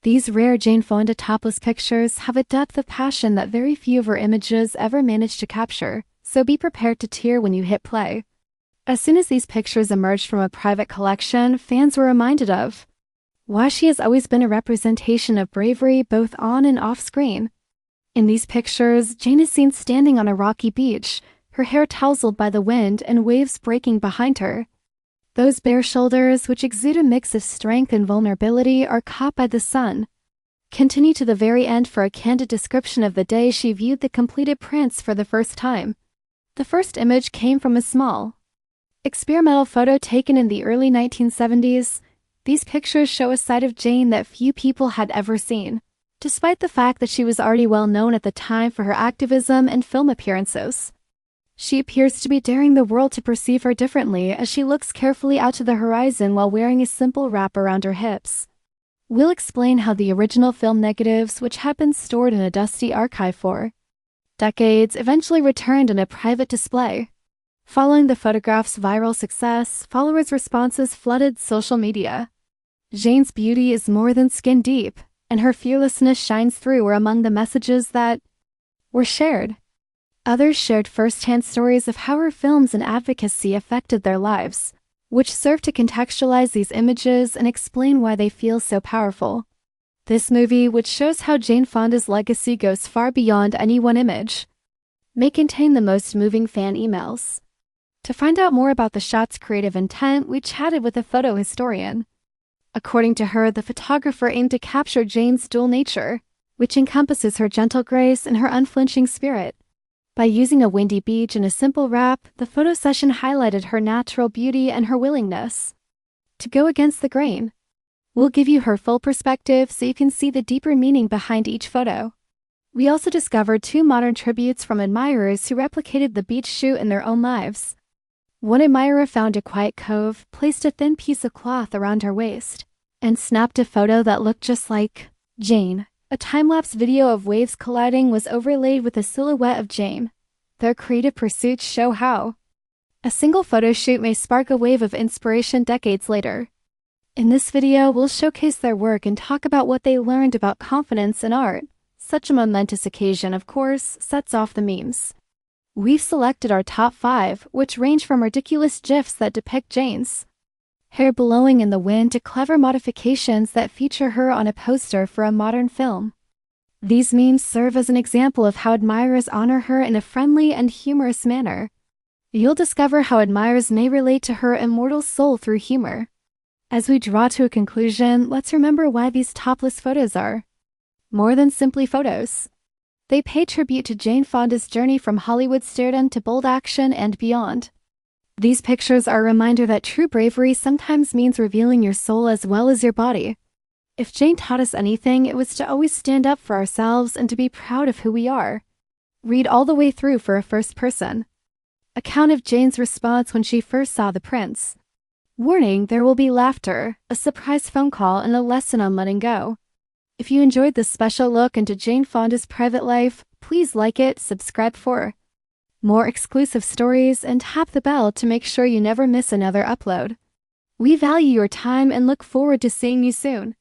These rare Jane Fonda topless pictures have a depth of passion that very few of her images ever managed to capture, so be prepared to tear when you hit play. As soon as these pictures emerged from a private collection, fans were reminded of why she has always been a representation of bravery both on and off screen. In these pictures, Jane is seen standing on a rocky beach, her hair tousled by the wind and waves breaking behind her. Those bare shoulders, which exude a mix of strength and vulnerability, are caught by the sun. Continue to the very end for a candid description of the day she viewed the completed prints for the first time. The first image came from a small, experimental photo taken in the early 1970s. These pictures show a side of Jane that few people had ever seen, despite the fact that she was already well known at the time for her activism and film appearances. She appears to be daring the world to perceive her differently as she looks carefully out to the horizon while wearing a simple wrap around her hips. We'll explain how the original film negatives, which had been stored in a dusty archive for decades, eventually returned in a private display. Following the photograph's viral success, followers' responses flooded social media. Jane's beauty is more than skin deep, and her fearlessness shines through were among the messages that were shared. Others shared first-hand stories of how her films and advocacy affected their lives, which served to contextualize these images and explain why they feel so powerful. This movie, which shows how Jane Fonda's legacy goes far beyond any one image, may contain the most moving fan emails. To find out more about the shot's creative intent, we chatted with a photo historian. According to her, the photographer aimed to capture Jane's dual nature, which encompasses her gentle grace and her unflinching spirit. By using a windy beach and a simple wrap, the photo session highlighted her natural beauty and her willingness to go against the grain. We'll give you her full perspective so you can see the deeper meaning behind each photo. We also discovered 2 modern tributes from admirers who replicated the beach shoot in their own lives. One admirer found a quiet cove, placed a thin piece of cloth around her waist, and snapped a photo that looked just like Jane. A time-lapse video of waves colliding was overlaid with a silhouette of Jane. Their creative pursuits show how a single photo shoot may spark a wave of inspiration decades later. In this video, we'll showcase their work and talk about what they learned about confidence in art. Such a momentous occasion, of course, sets off the memes. We've selected our top 5, which range from ridiculous GIFs that depict Jane's hair blowing in the wind to clever modifications that feature her on a poster for a modern film. These memes serve as an example of how admirers honor her in a friendly and humorous manner. You'll discover how admirers may relate to her immortal soul through humor. As we draw to a conclusion, let's remember why these topless photos are more than simply photos. They pay tribute to Jane Fonda's journey from Hollywood stardom to bold action and beyond. These pictures are a reminder that true bravery sometimes means revealing your soul as well as your body. If Jane taught us anything, it was to always stand up for ourselves and to be proud of who we are. Read all the way through for a first-person account of Jane's response when she first saw the prints. Warning, there will be laughter, a surprise phone call, and a lesson on letting go. If you enjoyed this special look into Jane Fonda's private life, please like it, subscribe for more exclusive stories, and tap the bell to make sure you never miss another upload. We value your time and look forward to seeing you soon.